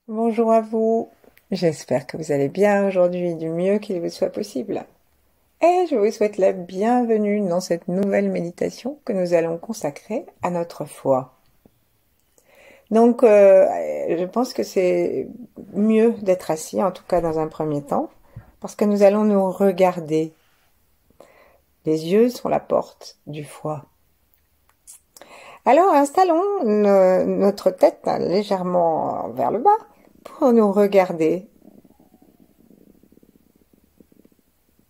Bonjour à vous. J'espère que vous allez bien aujourd'hui du mieux qu'il vous soit possible. Et je vous souhaite la bienvenue dans cette nouvelle méditation que nous allons consacrer à notre foi. Donc, je pense que c'est mieux d'être assis, en tout cas dans un premier temps, parce que nous allons nous regarder. Les yeux sont la porte du foie. Alors, installons notre tête légèrement vers le bas pour nous regarder.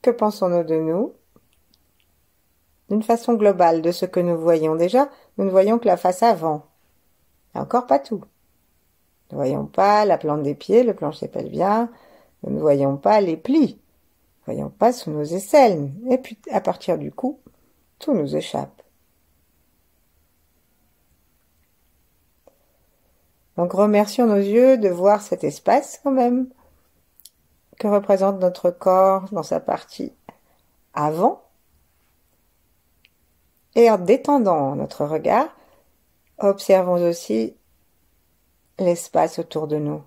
Que pensons-nous de nous? D'une façon globale de ce que nous voyons déjà, nous ne voyons que la face avant. Et encore pas tout. Nous ne voyons pas la plante des pieds, le plancher pelvien, nous ne voyons pas les plis, nous ne voyons pas sous nos aisselles. Et puis, à partir du cou, tout nous échappe. Donc, remercions nos yeux de voir cet espace quand même que représente notre corps dans sa partie avant. Et en détendant notre regard, observons aussi l'espace autour de nous.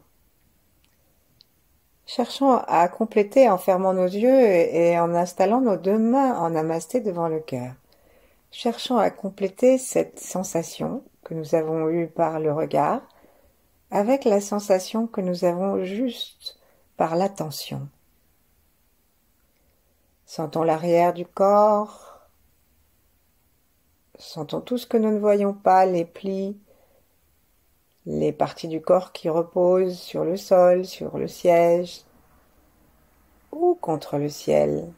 Cherchons à compléter en fermant nos yeux et en installant nos deux mains en namasté devant le cœur. Cherchons à compléter cette sensation que nous avons eue par le regard avec la sensation que nous avons juste par l'attention. Sentons l'arrière du corps, sentons tout ce que nous ne voyons pas, les plis, les parties du corps qui reposent sur le sol, sur le siège ou contre le ciel.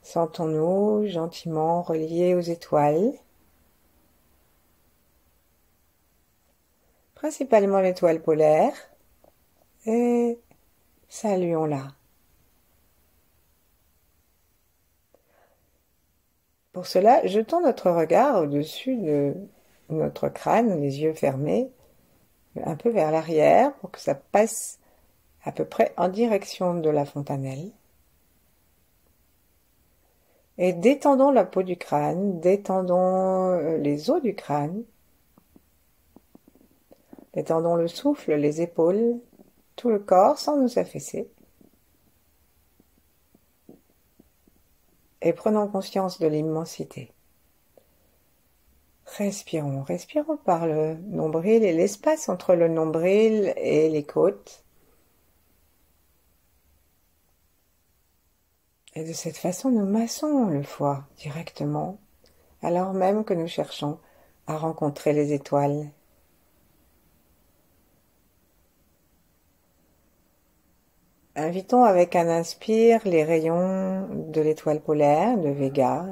Sentons-nous gentiment reliés aux étoiles, principalement l'étoile polaire, et saluons-la. Pour cela, jetons notre regard au-dessus de notre crâne, les yeux fermés, un peu vers l'arrière pour que ça passe à peu près en direction de la fontanelle. Et détendons la peau du crâne, détendons les os du crâne, détendons le souffle, les épaules, tout le corps sans nous affaisser. Et prenons conscience de l'immensité. Respirons, respirons par le nombril et l'espace entre le nombril et les côtes. Et de cette façon, nous massons le foie directement, alors même que nous cherchons à rencontrer les étoiles. Invitons avec un inspire les rayons de l'étoile polaire, de Vega,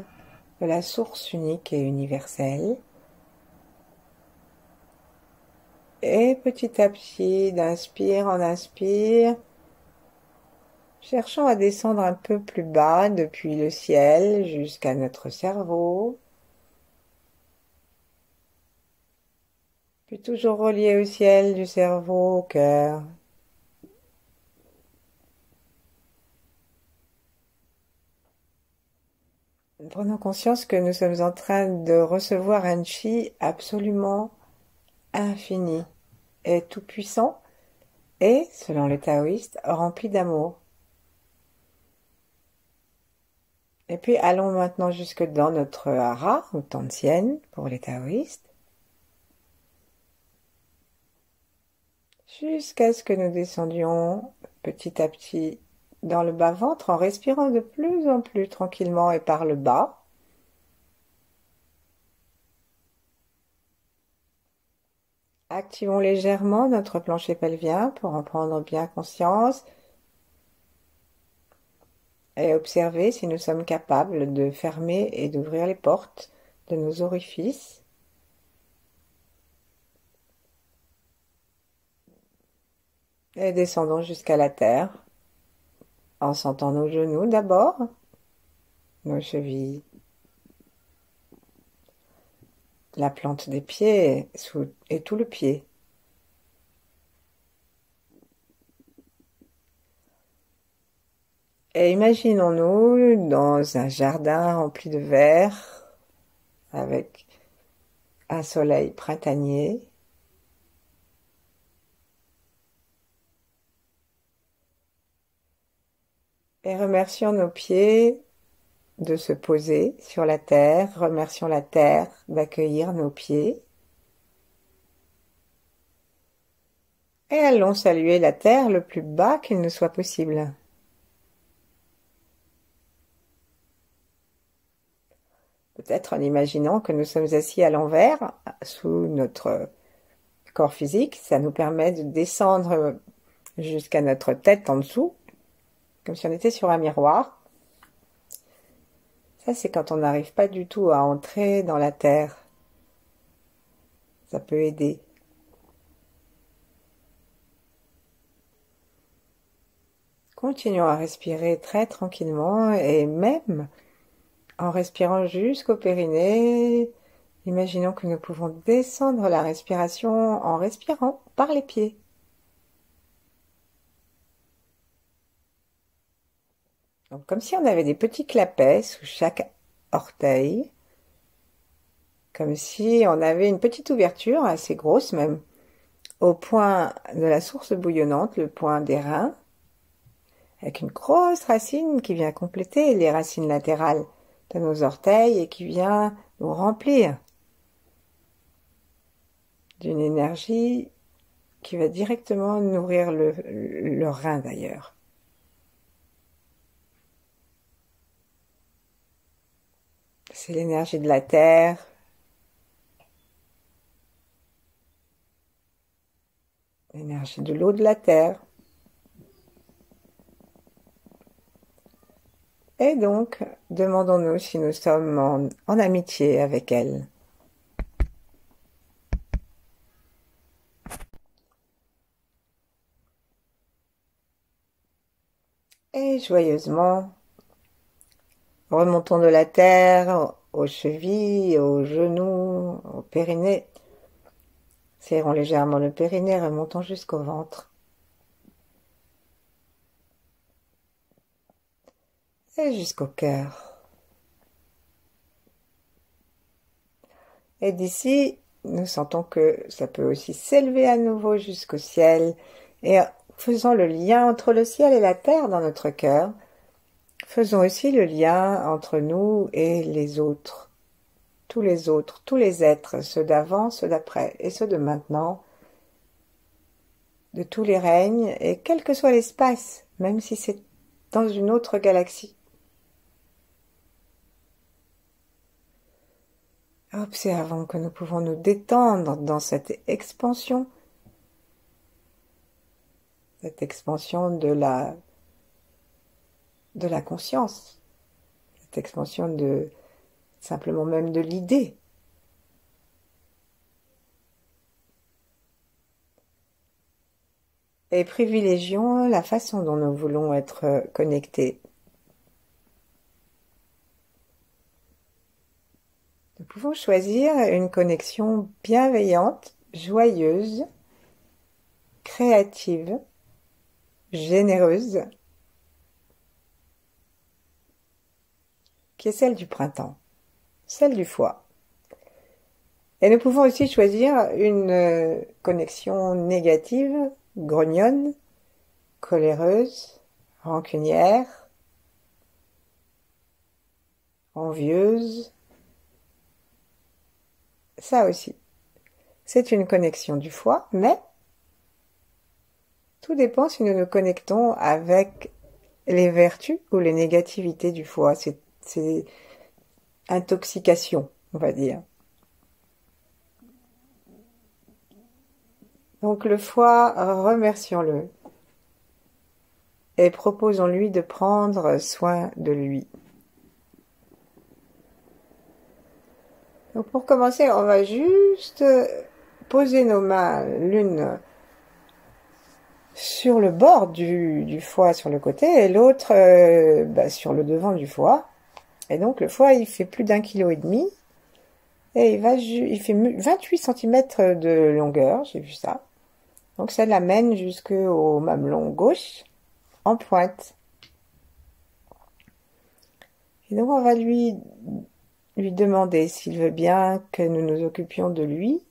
de la source unique et universelle. Et petit à petit, d'inspire en inspire, cherchons à descendre un peu plus bas depuis le ciel jusqu'à notre cerveau. Puis toujours relié au ciel du cerveau, au cœur. Prenons conscience que nous sommes en train de recevoir un chi absolument infini et tout-puissant et, selon les taoïstes, rempli d'amour. Et puis allons maintenant jusque dans notre hara, ou tantienne pour les taoïstes, jusqu'à ce que nous descendions petit à petit dans le bas-ventre en respirant de plus en plus tranquillement et par le bas. Activons légèrement notre plancher pelvien pour en prendre bien conscience et observer si nous sommes capables de fermer et d'ouvrir les portes de nos orifices. Et descendons jusqu'à la terre en sentant nos genoux d'abord, nos chevilles, la plante des pieds et tout le pied. Et imaginons-nous dans un jardin rempli de verre avec un soleil printanier. Et remercions nos pieds de se poser sur la terre. Remercions la terre d'accueillir nos pieds. Et allons saluer la terre le plus bas qu'il nous soit possible. Peut-être en imaginant que nous sommes assis à l'envers, sous notre corps physique. Ça nous permet de descendre jusqu'à notre tête en dessous, comme si on était sur un miroir. Ça, c'est quand on n'arrive pas du tout à entrer dans la terre. Ça peut aider. Continuons à respirer très tranquillement et même en respirant jusqu'au périnée, imaginons que nous pouvons descendre la respiration en respirant par les pieds. Donc, comme si on avait des petits clapets sous chaque orteil, comme si on avait une petite ouverture, assez grosse même, au point de la source bouillonnante, le point des reins, avec une grosse racine qui vient compléter les racines latérales de nos orteils et qui vient nous remplir d'une énergie qui va directement nourrir le rein d'ailleurs. C'est l'énergie de la terre, l'énergie de l'eau de la terre. Et donc, demandons-nous si nous sommes en amitié avec elle. Et joyeusement, remontons de la terre aux chevilles, aux genoux, au périnée. Serrons légèrement le périnée, remontons jusqu'au ventre. Et jusqu'au cœur. Et d'ici, nous sentons que ça peut aussi s'élever à nouveau jusqu'au ciel. Et faisons le lien entre le ciel et la terre dans notre cœur. Faisons aussi le lien entre nous et les autres. Tous les êtres, ceux d'avant, ceux d'après et ceux de maintenant, de tous les règnes, et quel que soit l'espace, même si c'est dans une autre galaxie. Observons que nous pouvons nous détendre dans cette expansion de la conscience, cette expansion de simplement même de l'idée. Et privilégions la façon dont nous voulons être connectés. Nous pouvons choisir une connexion bienveillante, joyeuse, créative, généreuse, qui est celle du printemps, celle du foie. Et nous pouvons aussi choisir une connexion négative, grognonne, coléreuse, rancunière, envieuse. Ça aussi, c'est une connexion du foie, mais tout dépend si nous nous connectons avec les vertus ou les négativités du foie. C'est intoxication, on va dire. Donc le foie, remercions-le et proposons-lui de prendre soin de lui. Donc pour commencer, on va juste poser nos mains l'une sur le bord du foie sur le côté et l'autre sur le devant du foie. Et donc le foie, il fait plus d'1,5 kg et il fait 28 cm de longueur, j'ai vu ça. Donc ça l'amène jusqu'au mamelon gauche en pointe. Et donc on va lui lui demander s'il veut bien que nous nous occupions de lui.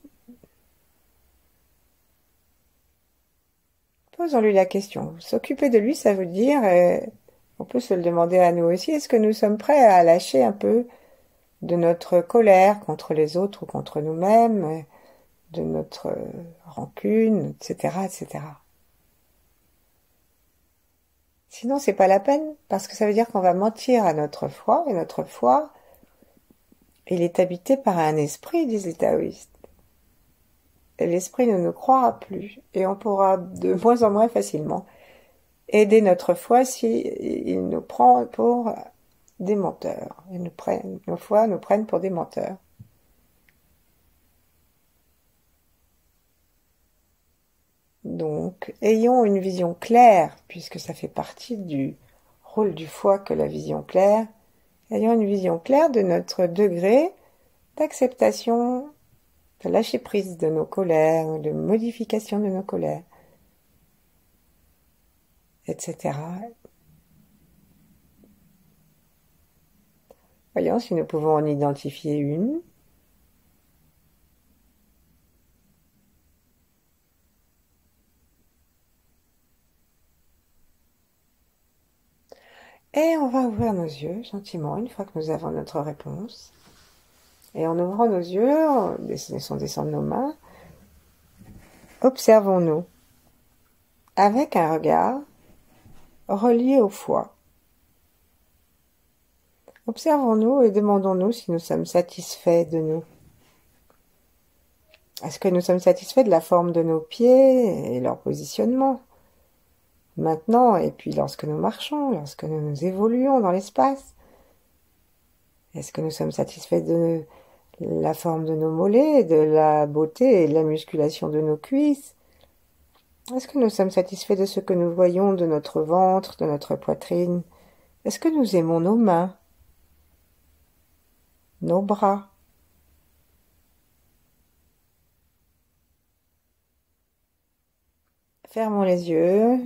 Posons-lui la question. S'occuper de lui, ça veut dire, on peut se le demander à nous aussi, est-ce que nous sommes prêts à lâcher un peu de notre colère contre les autres ou contre nous-mêmes, de notre rancune, etc., etc. Sinon, c'est pas la peine, parce que ça veut dire qu'on va mentir à notre foi, et notre foi, il est habité par un esprit, disent les taoïstes. Et l'esprit ne nous croira plus, et on pourra de moins en moins facilement aider notre foi si il nous prend pour des menteurs. Nos foi nous prennent pour des menteurs. Donc, ayons une vision claire, puisque ça fait partie du rôle du foie que la vision claire, ayons une vision claire de notre degré d'acceptation, de lâcher prise de nos colères, de modification de nos colères, etc. Voyons si nous pouvons en identifier une. Et on va ouvrir nos yeux gentiment une fois que nous avons notre réponse. Et en ouvrant nos yeux, laissons descendre nos mains, observons-nous avec un regard relié au foie. Observons-nous et demandons-nous si nous sommes satisfaits de nous. Est-ce que nous sommes satisfaits de la forme de nos pieds et leur positionnement maintenant, et puis lorsque nous marchons, lorsque nous évoluons dans l'espace? Est-ce que nous sommes satisfaits de la forme de nos mollets, de la beauté et de la musculation de nos cuisses? Est-ce que nous sommes satisfaits de ce que nous voyons de notre ventre, de notre poitrine? Est-ce que nous aimons nos mains, nos bras? Fermons les yeux,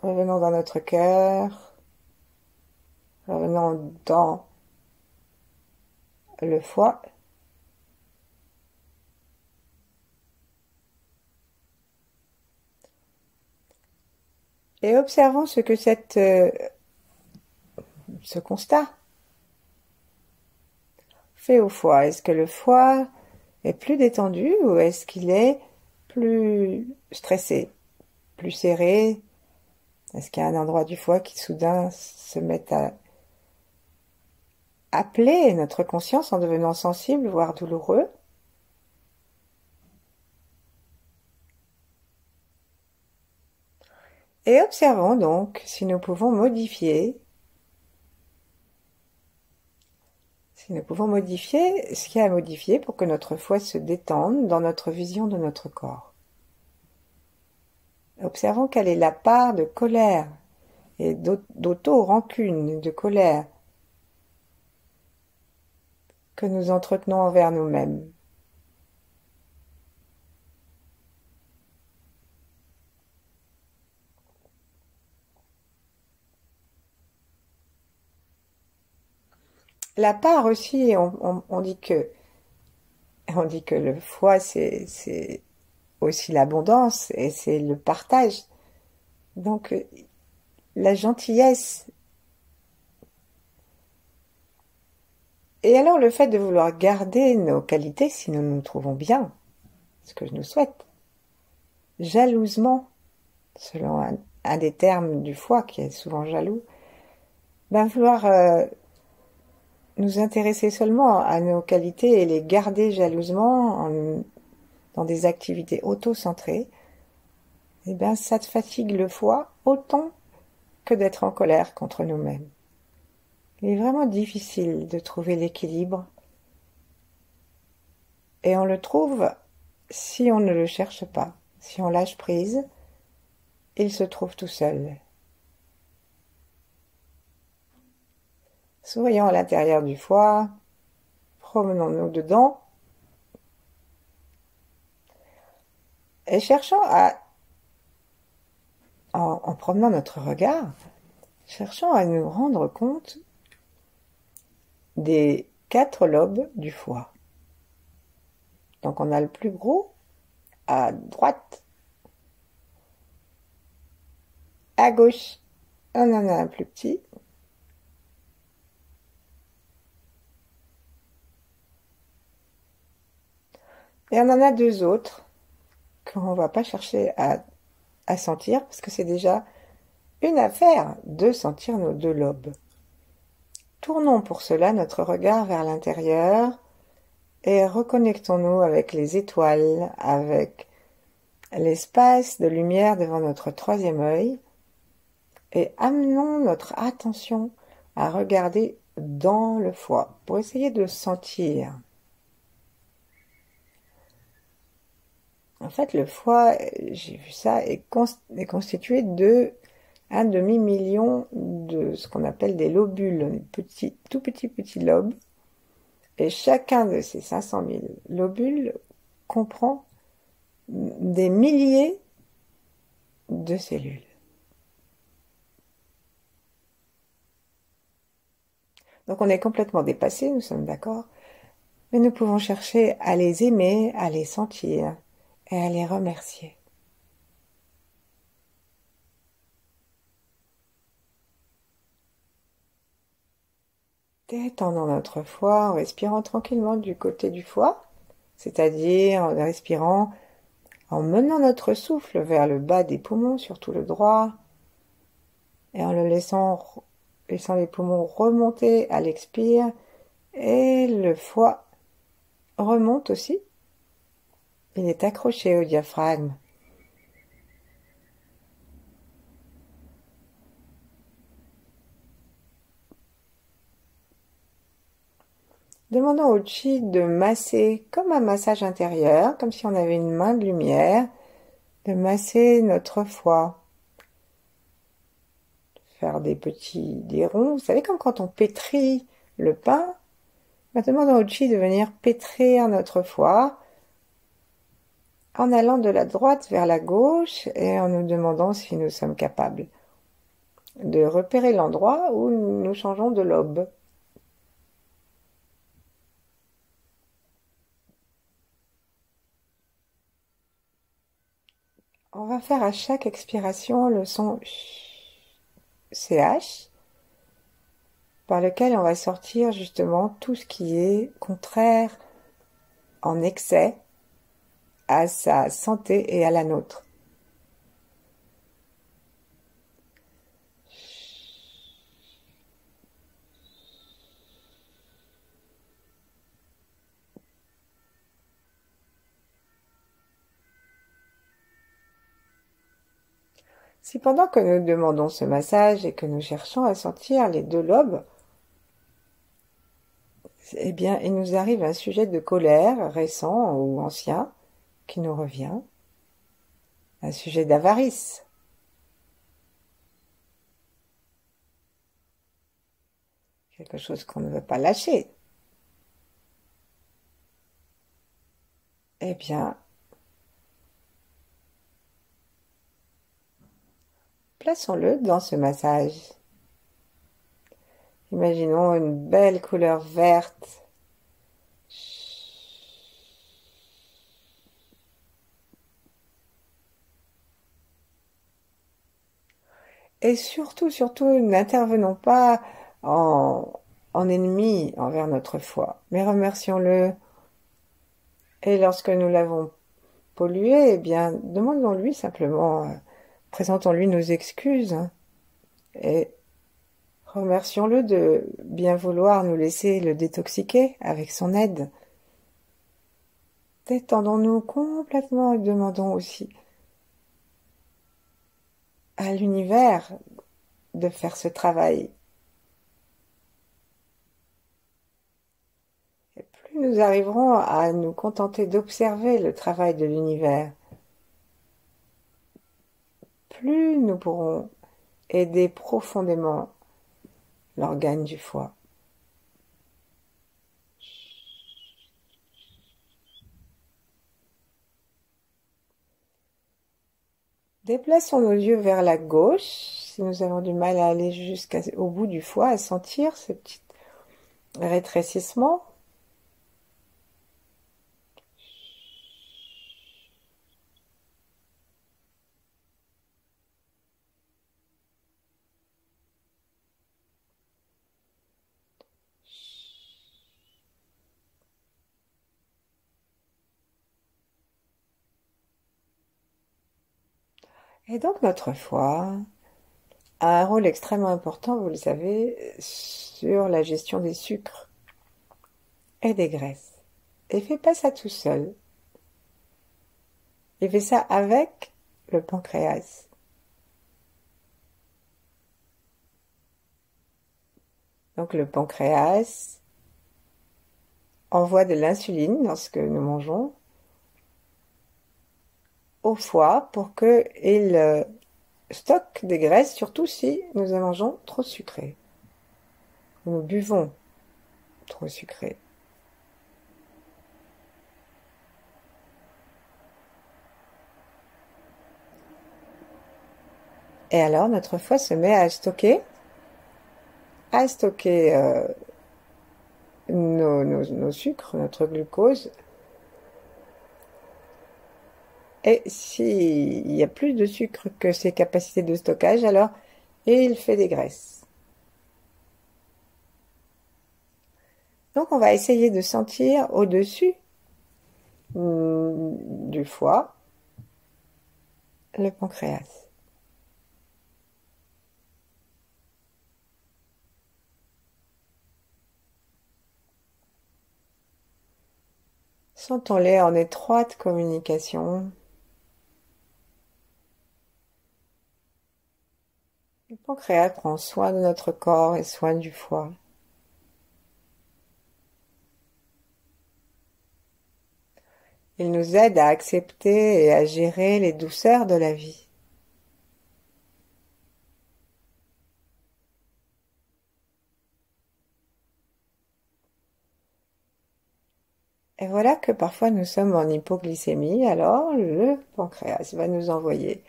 revenons dans notre cœur, revenons dans le foie. Et observons ce que ce constat fait au foie. Est-ce que le foie est plus détendu ou est-ce qu'il est plus stressé, plus serré? Est-ce qu'il y a un endroit du foie qui soudain se met à appeler notre conscience en devenant sensible, voire douloureux? Et observons donc si nous pouvons modifier ce qu'il y a à modifier pour que notre foie se détende dans notre vision de notre corps. Observons quelle est la part de colère et d'auto-rancune, de colère que nous entretenons envers nous-mêmes. La part aussi, on dit que le foie c'est aussi l'abondance et c'est le partage. Donc la gentillesse. Et alors le fait de vouloir garder nos qualités si nous nous trouvons bien, ce que je nous souhaite, jalousement, selon un des termes du foie qui est souvent jaloux, vouloir nous intéresser seulement à nos qualités et les garder jalousement dans des activités auto-centrées, ça te fatigue le foie autant que d'être en colère contre nous-mêmes. Il est vraiment difficile de trouver l'équilibre, et on le trouve si on ne le cherche pas, si on lâche prise, il se trouve tout seul. Sourions à l'intérieur du foie, promenons-nous dedans, et cherchons en promenant notre regard, cherchons à nous rendre compte des 4 lobes du foie. Donc on a le plus gros à droite, à gauche, on en a un plus petit. Et on en a 2 autres qu'on ne va pas chercher à sentir parce que c'est déjà une affaire de sentir nos 2 lobes. Tournons pour cela notre regard vers l'intérieur et reconnectons-nous avec les étoiles, avec l'espace de lumière devant notre 3e œil et amenons notre attention à regarder dans le foie pour essayer de sentir. En fait, le foie, j'ai vu ça, est constitué de un demi-million de ce qu'on appelle des lobules, tout petits lobes. Et chacun de ces 500 000 lobules comprend des milliers de cellules. Donc on est complètement dépassé, nous sommes d'accord, mais nous pouvons chercher à les aimer, à les sentir et à les remercier. Détendons notre foie en respirant tranquillement du côté du foie, c'est-à-dire en respirant, en menant notre souffle vers le bas des poumons, surtout le droit, et en le laissant les poumons remonter à l'expire, et le foie remonte aussi. Il est accroché au diaphragme. Demandons au chi de masser comme un massage intérieur, comme si on avait une main de lumière, de masser notre foie. Faire des ronds. Vous savez, comme quand on pétrit le pain, demandons au chi de venir pétrir notre foie en allant de la droite vers la gauche et en nous demandant si nous sommes capables de repérer l'endroit où nous changeons de lobe. On va faire à chaque expiration le son CH par lequel on va sortir justement tout ce qui est contraire en excès à sa santé et à la nôtre. Si pendant que nous demandons ce massage et que nous cherchons à sentir les 2 lobes, eh bien, il nous arrive un sujet de colère récent ou ancien qui nous revient, un sujet d'avarice. Quelque chose qu'on ne veut pas lâcher. Eh bien, plaçons-le dans ce massage. Imaginons une belle couleur verte. Et surtout, n'intervenons pas en ennemi envers notre foie, mais remercions-le. Et lorsque nous l'avons pollué, eh bien, demandons-lui simplement, présentons-lui nos excuses, hein, et remercions-le de bien vouloir nous laisser le détoxiquer avec son aide. Détendons-nous complètement et demandons aussi à l'univers de faire ce travail. Et plus nous arriverons à nous contenter d'observer le travail de l'univers, plus nous pourrons aider profondément l'organe du foie. Déplaçons nos yeux vers la gauche, si nous avons du mal à aller jusqu'au bout du foie, à sentir rétrécissement. Et donc notre foie a un rôle extrêmement important, vous le savez, sur la gestion des sucres et des graisses. Et il fait pas ça tout seul. Il fait ça avec le pancréas. Donc le pancréas envoie de l'insuline lorsque nous mangeons au foie pour qu'il stocke des graisses, surtout si nous en mangeons trop sucré. Nous buvons trop sucré. Et alors notre foie se met à stocker nos sucres, notre glucose. Et s'il y a plus de sucre que ses capacités de stockage, alors il fait des graisses. Donc on va essayer de sentir au-dessus du foie le pancréas. Sentons-les en étroite communication. Le pancréas prend soin de notre corps et soin du foie. Il nous aide à accepter et à gérer les douceurs de la vie. Et voilà que parfois nous sommes en hypoglycémie, alors le pancréas va nous envoyer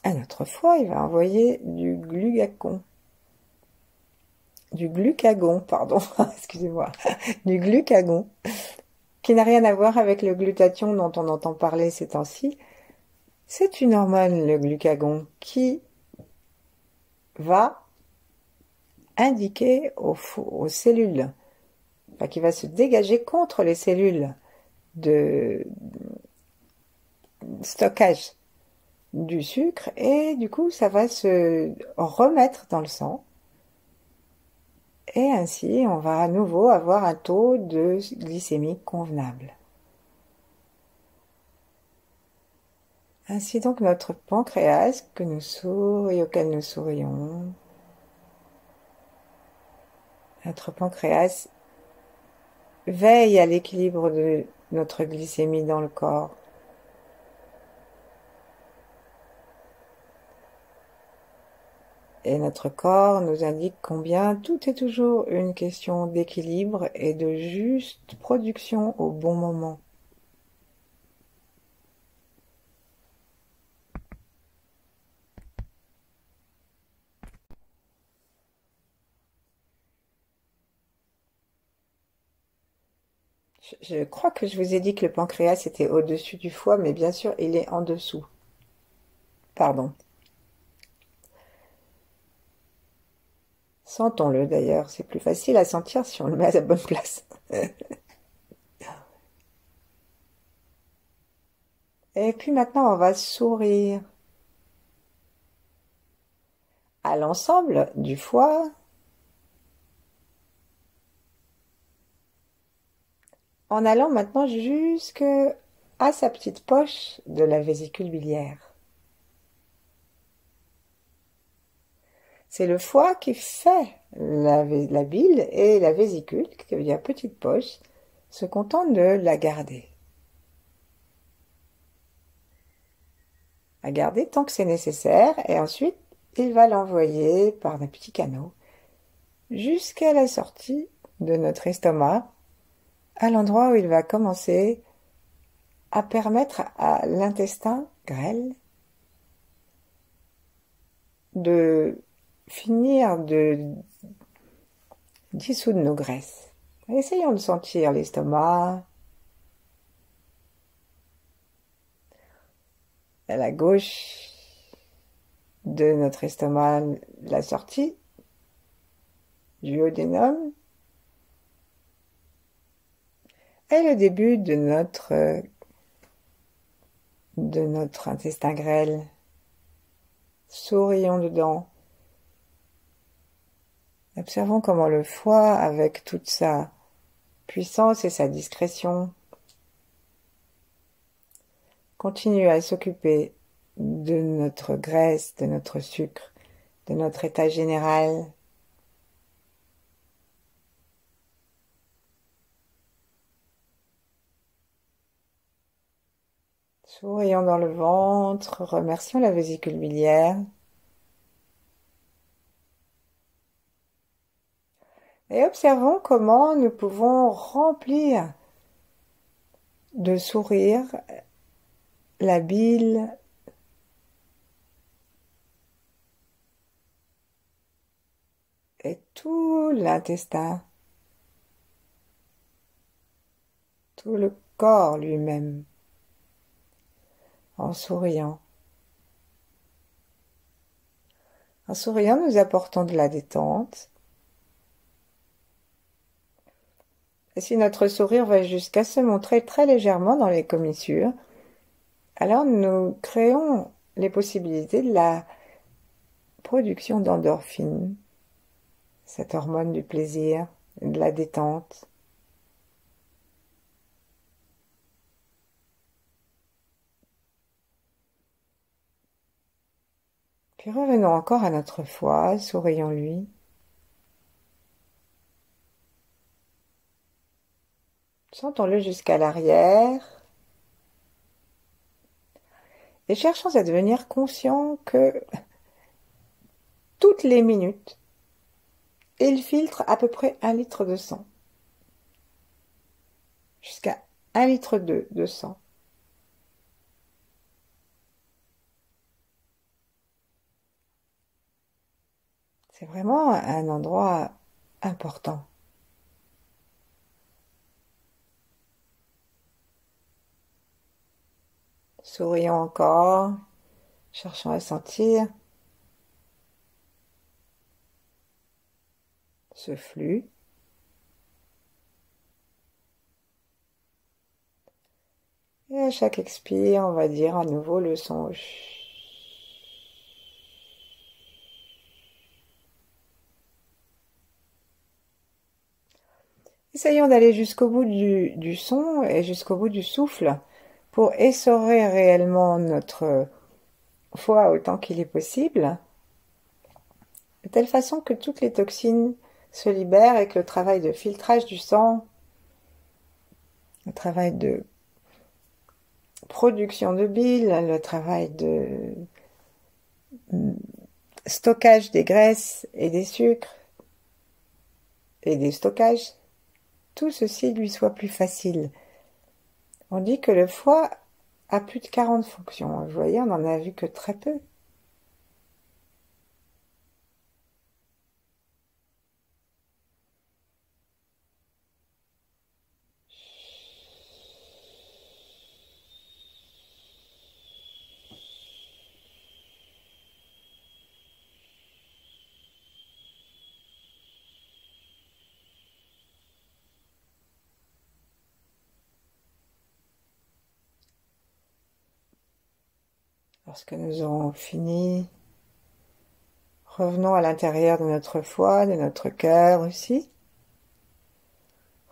à notre foie, il va envoyer du glucagon, pardon, excusez-moi, du glucagon, qui n'a rien à voir avec le glutathion dont on entend parler ces temps-ci. C'est une hormone, le glucagon, qui va indiquer aux cellules, enfin, qui va se dégager contre les cellules de stockage du sucre, et du coup ça va se remettre dans le sang, et ainsi on va à nouveau avoir un taux de glycémie convenable. Ainsi donc notre pancréas auquel nous sourions, notre pancréas veille à l'équilibre de notre glycémie dans le corps. Et notre corps nous indique combien tout est toujours une question d'équilibre et de juste production au bon moment. Je crois que je vous ai dit que le pancréas était au-dessus du foie, mais bien sûr, il est en dessous. Pardon. Sentons-le d'ailleurs, c'est plus facile à sentir si on le met à la bonne place. Et puis maintenant, on va sourire à l'ensemble du foie, en allant maintenant jusque à sa petite poche de la vésicule biliaire. C'est le foie qui fait la bile, et la vésicule, qui veut dire petite poche, se contente de la garder. À garder tant que c'est nécessaire, et ensuite il va l'envoyer par des petits canaux jusqu'à la sortie de notre estomac, à l'endroit où il va commencer à permettre à l'intestin grêle de finir de dissoudre nos graisses. Essayons de sentir l'estomac, à la gauche de notre estomac, la sortie du duodénum et le début de notre intestin grêle. Sourions dedans. Observons comment le foie, avec toute sa puissance et sa discrétion, continue à s'occuper de notre graisse, de notre sucre, de notre état général. Sourions dans le ventre, remercions la vésicule biliaire. Et observons comment nous pouvons remplir de sourire la bile et tout l'intestin, tout le corps lui-même, en souriant. En souriant, nous apportons de la détente. Et si notre sourire va jusqu'à se montrer très légèrement dans les commissures, alors nous créons les possibilités de la production d'endorphine, cette hormone du plaisir, de la détente. Puis revenons encore à notre foie, sourions-lui. Sentons-le jusqu'à l'arrière. Et cherchons à devenir conscients que toutes les minutes, il filtre à peu près 1 litre de sang. Jusqu'à 1 litre de sang. C'est vraiment un endroit important. Sourions encore, cherchons à sentir ce flux. Et à chaque expire, on va dire à nouveau le son. Essayons d'aller jusqu'au bout du son et jusqu'au bout du souffle pour essorer réellement notre foie autant qu'il est possible, de telle façon que toutes les toxines se libèrent et que le travail de filtrage du sang, le travail de production de bile, le travail de stockage des graisses et des sucres et des stockages, tout ceci lui soit plus facile. On dit que le foie a plus de 40 fonctions. Vous voyez, on n'en a vu que très peu. Lorsque nous aurons fini, revenons à l'intérieur de notre foie, de notre cœur aussi.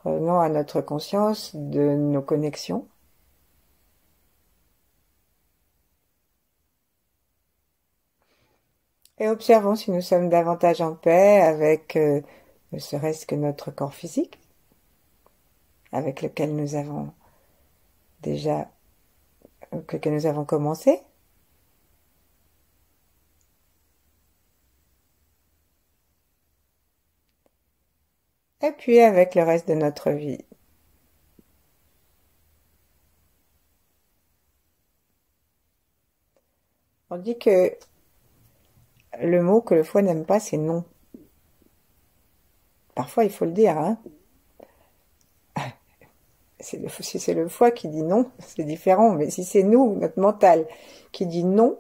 Revenons à notre conscience de nos connexions. Et observons si nous sommes davantage en paix avec ne serait-ce que notre corps physique, avec lequel nous avons déjà, avec lequel nous avons commencé. Et puis avec le reste de notre vie. On dit que le mot que le foie n'aime pas, c'est non. Parfois, il faut le dire, hein. Si c'est le foie qui dit non, c'est différent. Mais si c'est nous, notre mental, qui dit non,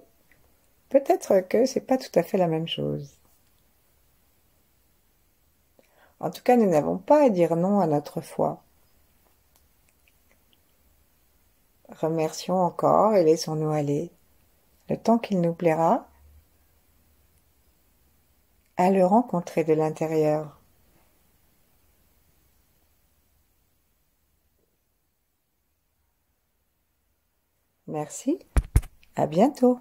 peut-être que c'est pas tout à fait la même chose. En tout cas, nous n'avons pas à dire non à notre foie. Remercions encore et laissons-nous aller, le temps qu'il nous plaira, à le rencontrer de l'intérieur. Merci, à bientôt.